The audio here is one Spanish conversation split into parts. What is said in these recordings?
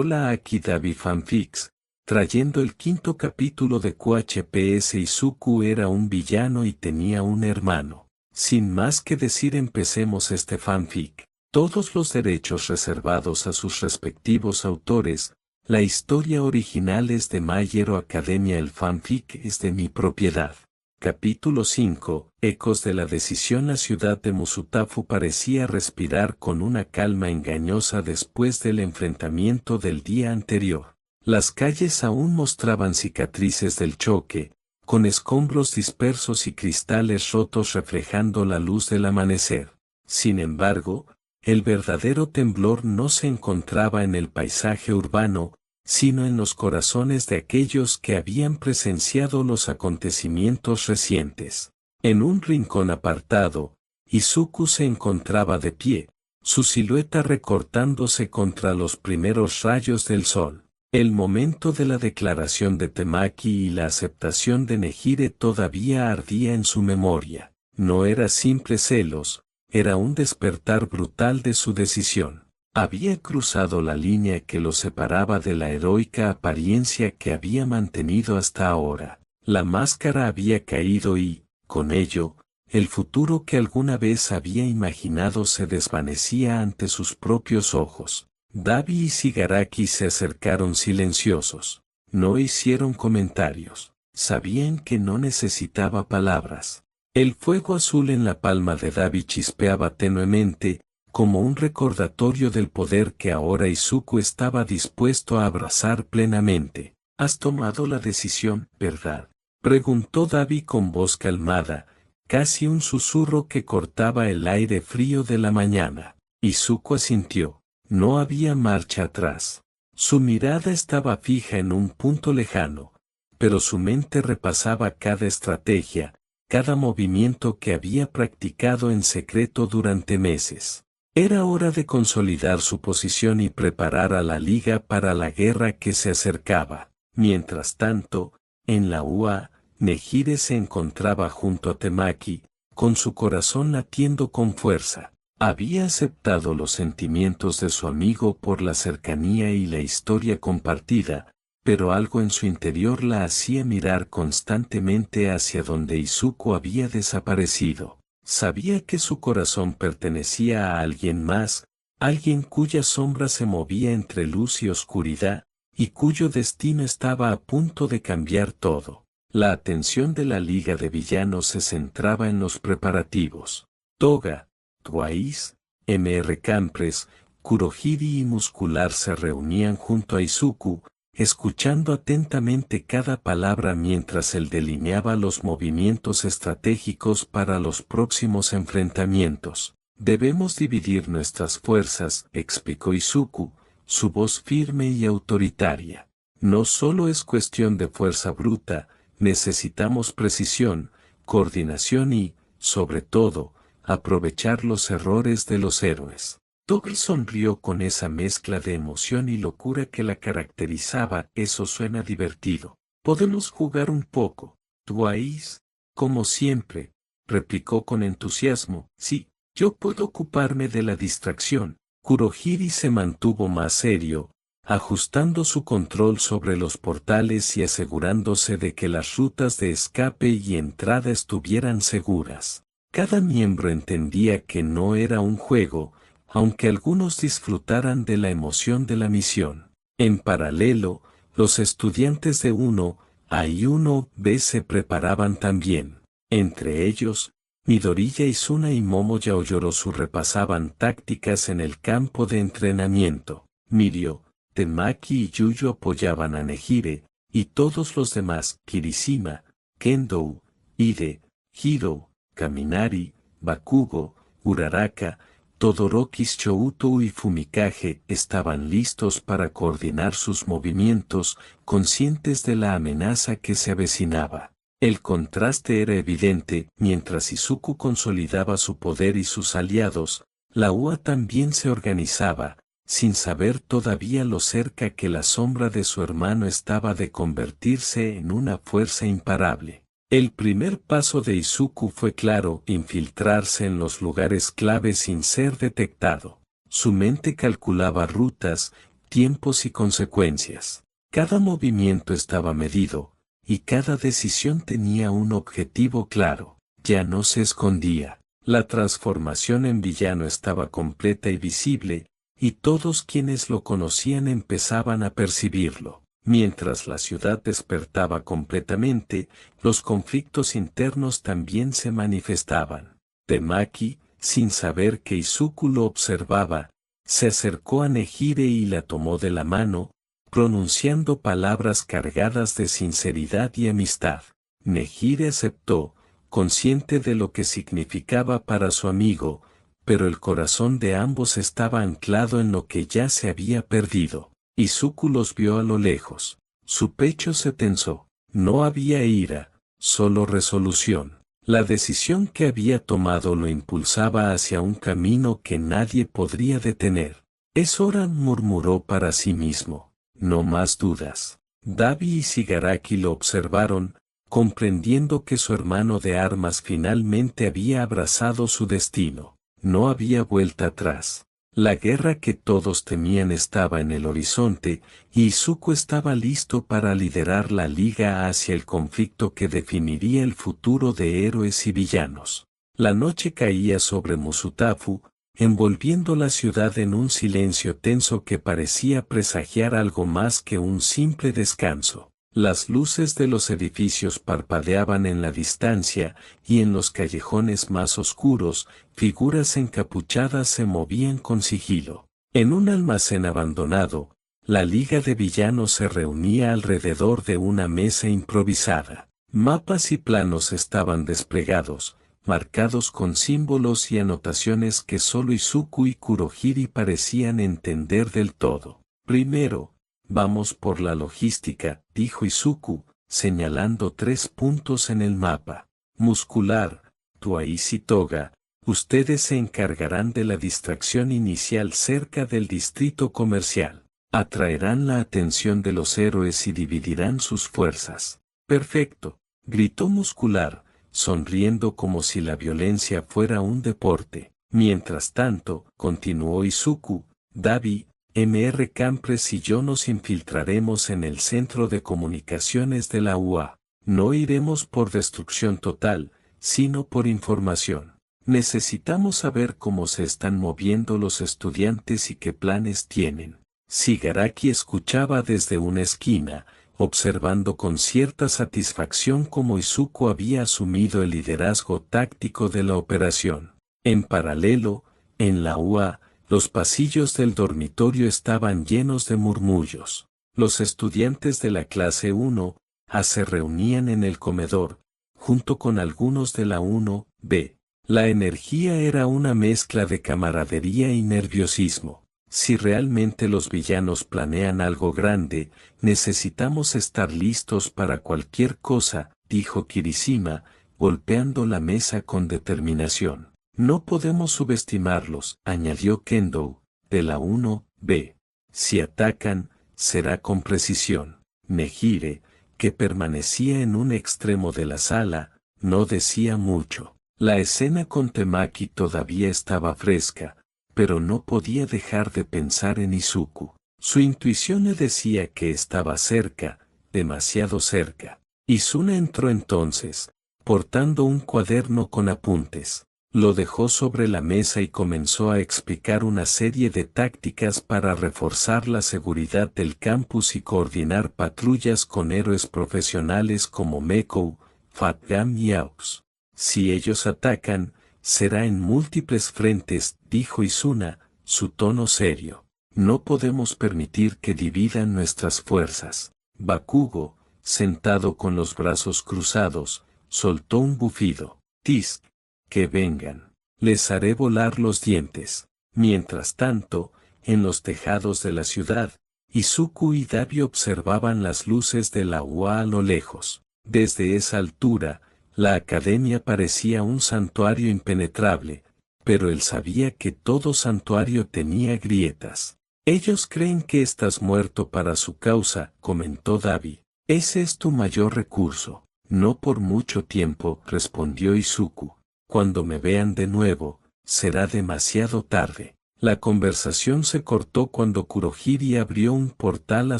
Hola, aquí Davi Fanfics, trayendo el quinto capítulo de QHPS. Izuku era un villano y tenía un hermano. Sin más que decir, empecemos este fanfic. Todos los derechos reservados a sus respectivos autores. La historia original es de My Hero Academia. El fanfic es de mi propiedad. Capítulo 5. Ecos de la decisión. La ciudad de Musutafu parecía respirar con una calma engañosa después del enfrentamiento del día anterior. Las calles aún mostraban cicatrices del choque, con escombros dispersos y cristales rotos reflejando la luz del amanecer. Sin embargo, el verdadero temblor no se encontraba en el paisaje urbano, sino en los corazones de aquellos que habían presenciado los acontecimientos recientes. En un rincón apartado, Izuku se encontraba de pie, su silueta recortándose contra los primeros rayos del sol. El momento de la declaración de Temaki y la aceptación de Nehire todavía ardía en su memoria. No era simple celos, era un despertar brutal de su decisión. Había cruzado la línea que lo separaba de la heroica apariencia que había mantenido hasta ahora. La máscara había caído y, con ello, el futuro que alguna vez había imaginado se desvanecía ante sus propios ojos. Dabi y Shigaraki se acercaron silenciosos. No hicieron comentarios. Sabían que no necesitaba palabras. El fuego azul en la palma de Dabi chispeaba tenuemente, como un recordatorio del poder que ahora Izuku estaba dispuesto a abrazar plenamente. «¿Has tomado la decisión, verdad?», preguntó Dabi con voz calmada, casi un susurro que cortaba el aire frío de la mañana. Izuku asintió. No había marcha atrás. Su mirada estaba fija en un punto lejano, pero su mente repasaba cada estrategia, cada movimiento que había practicado en secreto durante meses. Era hora de consolidar su posición y preparar a la liga para la guerra que se acercaba. Mientras tanto, en la UA, Nehire se encontraba junto a Temaki, con su corazón latiendo con fuerza. Había aceptado los sentimientos de su amigo por la cercanía y la historia compartida, pero algo en su interior la hacía mirar constantemente hacia donde Izuku había desaparecido. Sabía que su corazón pertenecía a alguien más, alguien cuya sombra se movía entre luz y oscuridad, y cuyo destino estaba a punto de cambiar todo. La atención de la Liga de Villanos se centraba en los preparativos. Toga, Twice, Mr. Campres, Kurohiri y Muscular se reunían junto a Izuku, escuchando atentamente cada palabra mientras él delineaba los movimientos estratégicos para los próximos enfrentamientos. «Debemos dividir nuestras fuerzas», explicó Izuku, su voz firme y autoritaria. «No solo es cuestión de fuerza bruta, necesitamos precisión, coordinación y, sobre todo, aprovechar los errores de los héroes». Tobi sonrió con esa mezcla de emoción y locura que la caracterizaba. «Eso suena divertido. ¿Podemos jugar un poco, Twice?» «Como siempre», replicó con entusiasmo. «Sí, yo puedo ocuparme de la distracción». Kurohiri se mantuvo más serio, ajustando su control sobre los portales y asegurándose de que las rutas de escape y entrada estuvieran seguras. Cada miembro entendía que no era un juego, aunque algunos disfrutaran de la emoción de la misión. En paralelo, los estudiantes de 1A y 1B se preparaban también. Entre ellos, Midoriya, Izuna y Momo Yaoyorozu repasaban tácticas en el campo de entrenamiento. Mirio, Temaki y Yuyo apoyaban a Nehire, y todos los demás, Kirishima, Kendo, Ide, Hiro, Kaminari, Bakugo, Uraraka, Todoroki, Shoutou y Fumikage estaban listos para coordinar sus movimientos, conscientes de la amenaza que se avecinaba. El contraste era evidente. Mientras Izuku consolidaba su poder y sus aliados, la UA también se organizaba, sin saber todavía lo cerca que la sombra de su hermano estaba de convertirse en una fuerza imparable. El primer paso de Izuku fue claro: infiltrarse en los lugares clave sin ser detectado. Su mente calculaba rutas, tiempos y consecuencias. Cada movimiento estaba medido, y cada decisión tenía un objetivo claro. Ya no se escondía. La transformación en villano estaba completa y visible, y todos quienes lo conocían empezaban a percibirlo. Mientras la ciudad despertaba completamente, los conflictos internos también se manifestaban. Temaki, sin saber que Izuku lo observaba, se acercó a Nehire y la tomó de la mano, pronunciando palabras cargadas de sinceridad y amistad. Nehire aceptó, consciente de lo que significaba para su amigo, pero el corazón de ambos estaba anclado en lo que ya se había perdido. Izuku los vio a lo lejos. Su pecho se tensó. No había ira, solo resolución. La decisión que había tomado lo impulsaba hacia un camino que nadie podría detener. Es hora, murmuró para sí mismo. No más dudas. Dabi y Shigaraki lo observaron, comprendiendo que su hermano de armas finalmente había abrazado su destino. No había vuelta atrás. La guerra que todos temían estaba en el horizonte, y Izuku estaba listo para liderar la liga hacia el conflicto que definiría el futuro de héroes y villanos. La noche caía sobre Musutafu, envolviendo la ciudad en un silencio tenso que parecía presagiar algo más que un simple descanso. Las luces de los edificios parpadeaban en la distancia, y en los callejones más oscuros, figuras encapuchadas se movían con sigilo. En un almacén abandonado, la liga de villanos se reunía alrededor de una mesa improvisada. Mapas y planos estaban desplegados, marcados con símbolos y anotaciones que solo Izuku y Kurohiri parecían entender del todo. Primero, vamos por la logística, dijo Izuku, señalando 3 puntos en el mapa. Muscular, Twice y Toga, ustedes se encargarán de la distracción inicial cerca del distrito comercial. Atraerán la atención de los héroes y dividirán sus fuerzas. Perfecto, gritó Muscular, sonriendo como si la violencia fuera un deporte. Mientras tanto, continuó Izuku, Dabi, Mr. Campres y yo nos infiltraremos en el centro de comunicaciones de la UA. No iremos por destrucción total, sino por información. Necesitamos saber cómo se están moviendo los estudiantes y qué planes tienen. Shigaraki escuchaba desde una esquina, observando con cierta satisfacción cómo Izuku había asumido el liderazgo táctico de la operación. En paralelo, en la UA, los pasillos del dormitorio estaban llenos de murmullos. Los estudiantes de la clase 1A se reunían en el comedor, junto con algunos de la 1B. La energía era una mezcla de camaradería y nerviosismo. Si realmente los villanos planean algo grande, necesitamos estar listos para cualquier cosa, dijo Kirishima, golpeando la mesa con determinación. No podemos subestimarlos, añadió Kendo, de la 1B. Si atacan, será con precisión. Nehire, que permanecía en un extremo de la sala, no decía mucho. La escena con Temaki todavía estaba fresca, pero no podía dejar de pensar en Izuku. Su intuición le decía que estaba cerca, demasiado cerca. Izuna entró entonces, portando un cuaderno con apuntes. Lo dejó sobre la mesa y comenzó a explicar una serie de tácticas para reforzar la seguridad del campus y coordinar patrullas con héroes profesionales como Mekou, Fatgam y Aux. Si ellos atacan, será en múltiples frentes, dijo Izuna, su tono serio. No podemos permitir que dividan nuestras fuerzas. Bakugo, sentado con los brazos cruzados, soltó un bufido. Tisk. Que vengan. Les haré volar los dientes. Mientras tanto, en los tejados de la ciudad, Izuku y Dabi observaban las luces de la UA a lo lejos. Desde esa altura, la academia parecía un santuario impenetrable, pero él sabía que todo santuario tenía grietas. Ellos creen que estás muerto para su causa, comentó Dabi. Ese es tu mayor recurso. No por mucho tiempo, respondió Izuku. Cuando me vean de nuevo, será demasiado tarde. La conversación se cortó cuando Kurohiri abrió un portal a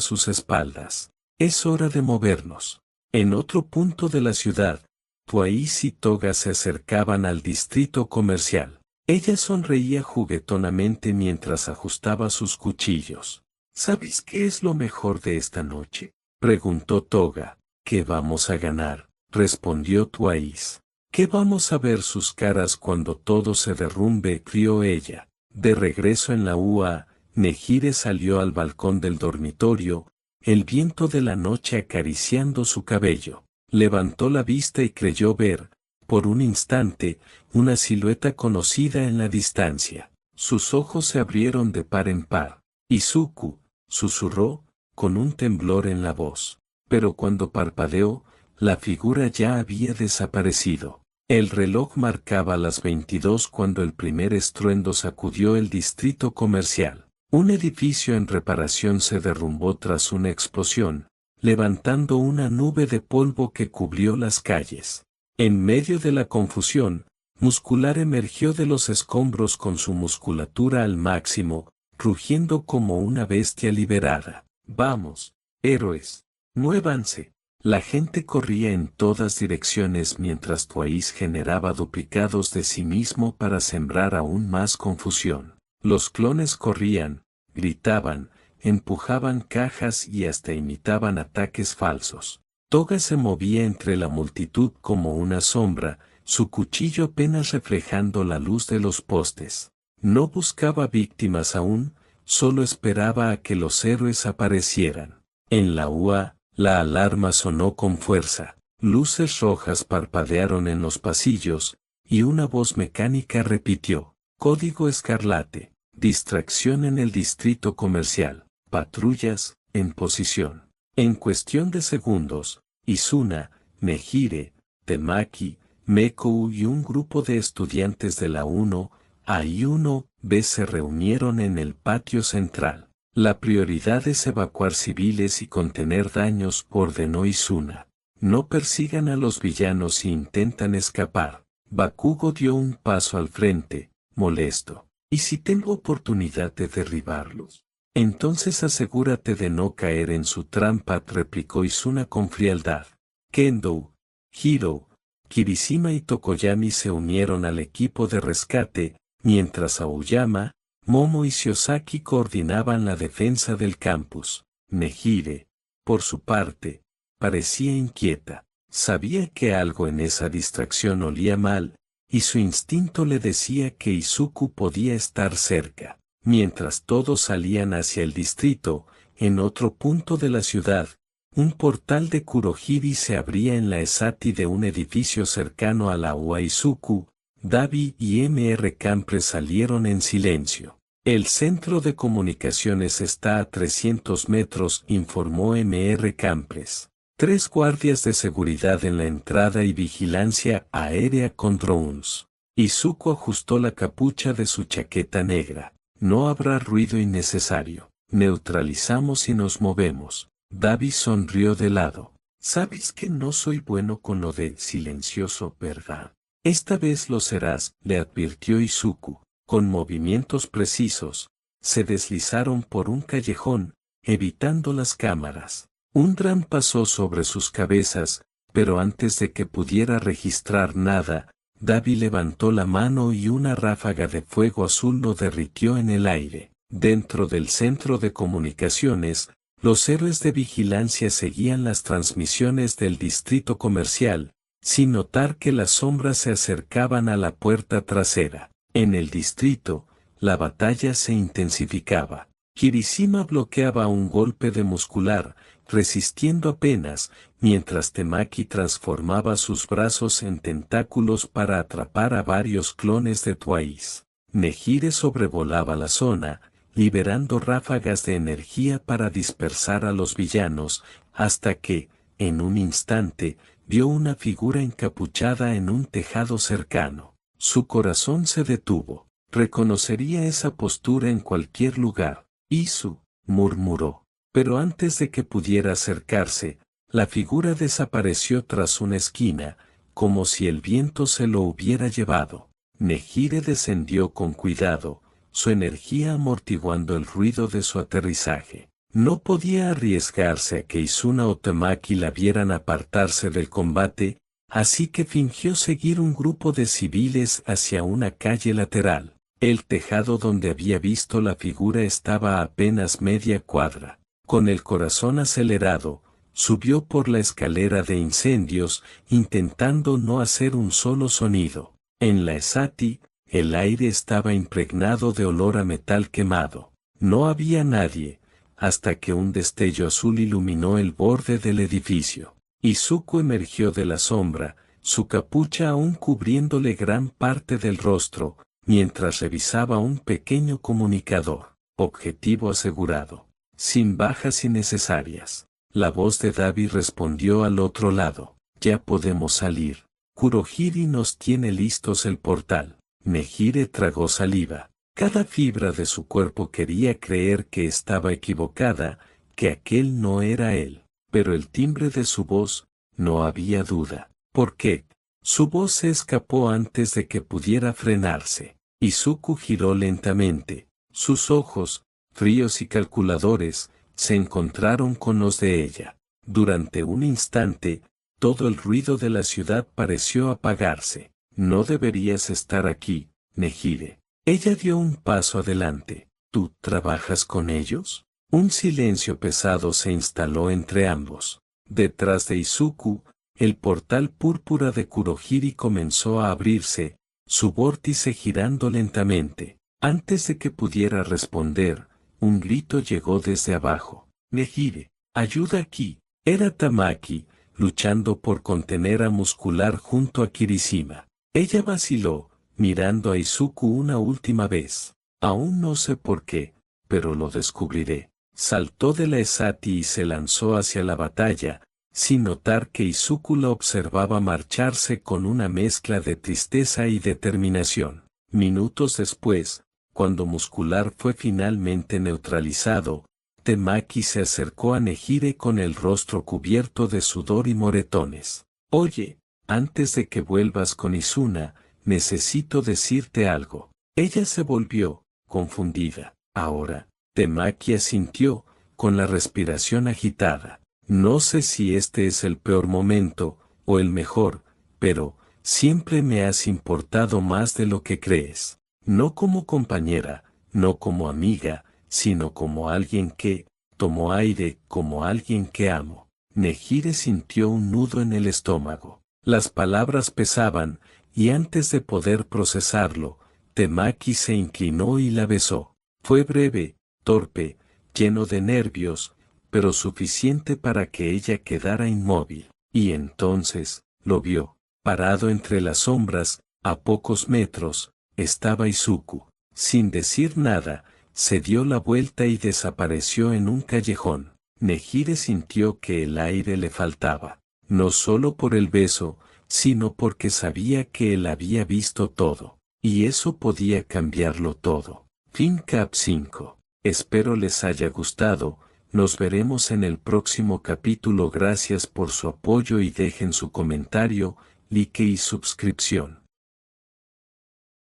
sus espaldas. Es hora de movernos. En otro punto de la ciudad, Twice y Toga se acercaban al distrito comercial. Ella sonreía juguetonamente mientras ajustaba sus cuchillos. ¿Sabes qué es lo mejor de esta noche?, preguntó Toga. ¿Qué vamos a ganar?, respondió Twice. ¿Qué vamos a ver sus caras cuando todo se derrumbe?, rió ella. De regreso en la UA, Nehire salió al balcón del dormitorio, el viento de la noche acariciando su cabello. Levantó la vista y creyó ver, por un instante, una silueta conocida en la distancia. Sus ojos se abrieron de par en par. Izuku, susurró, con un temblor en la voz. Pero cuando parpadeó, la figura ya había desaparecido. El reloj marcaba las 22 cuando el primer estruendo sacudió el distrito comercial. Un edificio en reparación se derrumbó tras una explosión, levantando una nube de polvo que cubrió las calles. En medio de la confusión, Muscular emergió de los escombros con su musculatura al máximo, rugiendo como una bestia liberada. «Vamos, héroes, muévanse». La gente corría en todas direcciones mientras Twice generaba duplicados de sí mismo para sembrar aún más confusión. Los clones corrían, gritaban, empujaban cajas y hasta imitaban ataques falsos. Toga se movía entre la multitud como una sombra, su cuchillo apenas reflejando la luz de los postes. No buscaba víctimas aún, solo esperaba a que los héroes aparecieran. En la UA, la alarma sonó con fuerza. Luces rojas parpadearon en los pasillos, y una voz mecánica repitió: «Código Escarlate, distracción en el distrito comercial, patrullas, en posición». En cuestión de segundos, Izuna, Nehire, Temaki, Mekou y un grupo de estudiantes de la 1A y 1B se reunieron en el patio central. La prioridad es evacuar civiles y contener daños, ordenó Izuna. No persigan a los villanos si intentan escapar. Bakugo dio un paso al frente, molesto. ¿Y si tengo oportunidad de derribarlos? Entonces asegúrate de no caer en su trampa, replicó Izuna con frialdad. Kendo, Hiro, Kirishima y Tokoyami se unieron al equipo de rescate, mientras Aoyama, Momo y Shiozaki coordinaban la defensa del campus. Nehire, por su parte, parecía inquieta. Sabía que algo en esa distracción olía mal, y su instinto le decía que Izuku podía estar cerca. Mientras todos salían hacia el distrito, en otro punto de la ciudad, un portal de Kurohiri se abría en la esati de un edificio cercano a la UA. Izuku, Dabi y Mr. Campre salieron en silencio. El centro de comunicaciones está a 300 metros, informó Mr. Campres. 3 guardias de seguridad en la entrada y vigilancia aérea con drones. Izuku ajustó la capucha de su chaqueta negra. No habrá ruido innecesario. Neutralizamos y nos movemos. Dabi sonrió de lado. Sabes que no soy bueno con lo de silencioso, ¿verdad? Esta vez lo serás, le advirtió Izuku. Con movimientos precisos, se deslizaron por un callejón, evitando las cámaras. Un dron pasó sobre sus cabezas, pero antes de que pudiera registrar nada, Dabi levantó la mano y una ráfaga de fuego azul lo derritió en el aire. Dentro del centro de comunicaciones, los héroes de vigilancia seguían las transmisiones del distrito comercial, sin notar que las sombras se acercaban a la puerta trasera. En el distrito, la batalla se intensificaba. Kirishima bloqueaba un golpe de Muscular, resistiendo apenas, mientras Temaki transformaba sus brazos en tentáculos para atrapar a varios clones de Twice. Nehire sobrevolaba la zona, liberando ráfagas de energía para dispersar a los villanos, hasta que, en un instante, vio una figura encapuchada en un tejado cercano. Su corazón se detuvo. Reconocería esa postura en cualquier lugar. «Isu», murmuró. Pero antes de que pudiera acercarse, la figura desapareció tras una esquina, como si el viento se lo hubiera llevado. Nehire descendió con cuidado, su energía amortiguando el ruido de su aterrizaje. No podía arriesgarse a que Izuna o Tamaki la vieran apartarse del combate, así que fingió seguir un grupo de civiles hacia una calle lateral. El tejado donde había visto la figura estaba a apenas media cuadra. Con el corazón acelerado, subió por la escalera de incendios, intentando no hacer un solo sonido. En la Esati, el aire estaba impregnado de olor a metal quemado. No había nadie, hasta que un destello azul iluminó el borde del edificio. Izuku emergió de la sombra, su capucha aún cubriéndole gran parte del rostro, mientras revisaba un pequeño comunicador. Objetivo asegurado. Sin bajas innecesarias. La voz de Dabi respondió al otro lado. Ya podemos salir. Kurohiri nos tiene listos el portal. Nehire tragó saliva. Cada fibra de su cuerpo quería creer que estaba equivocada, que aquel no era él. Pero el timbre de su voz, no había duda. ¿Por qué? Su voz se escapó antes de que pudiera frenarse. Izuku giró lentamente. Sus ojos, fríos y calculadores, se encontraron con los de ella. Durante un instante, todo el ruido de la ciudad pareció apagarse. No deberías estar aquí, Nehire. Ella dio un paso adelante. ¿Tú trabajas con ellos? Un silencio pesado se instaló entre ambos. Detrás de Izuku, el portal púrpura de Kurohiri comenzó a abrirse, su vórtice girando lentamente. Antes de que pudiera responder, un grito llegó desde abajo. Nehire, ayuda aquí. Era Tamaki, luchando por contener a Muscular junto a Kirishima. Ella vaciló, mirando a Izuku una última vez. Aún no sé por qué, pero lo descubriré. Saltó de la Esati y se lanzó hacia la batalla, sin notar que Izuku la observaba marcharse con una mezcla de tristeza y determinación. Minutos después, cuando Muscular fue finalmente neutralizado, Temaki se acercó a Nehire con el rostro cubierto de sudor y moretones. Oye, antes de que vuelvas con Izuna, necesito decirte algo. Ella se volvió, confundida. Ahora, Temaki asintió, con la respiración agitada. No sé si este es el peor momento, o el mejor, pero, siempre me has importado más de lo que crees. No como compañera, no como amiga, sino como alguien que, tomó aire, como alguien que amo. Nehire sintió un nudo en el estómago. Las palabras pesaban, y antes de poder procesarlo, Temaki se inclinó y la besó. Fue breve, torpe, lleno de nervios, pero suficiente para que ella quedara inmóvil. Y entonces, lo vio. Parado entre las sombras, a pocos metros, estaba Izuku. Sin decir nada, se dio la vuelta y desapareció en un callejón. Nehire sintió que el aire le faltaba, no solo por el beso, sino porque sabía que él había visto todo, y eso podía cambiarlo todo. Fin Cap 5. Espero les haya gustado, nos veremos en el próximo capítulo. Gracias por su apoyo y dejen su comentario, like y suscripción.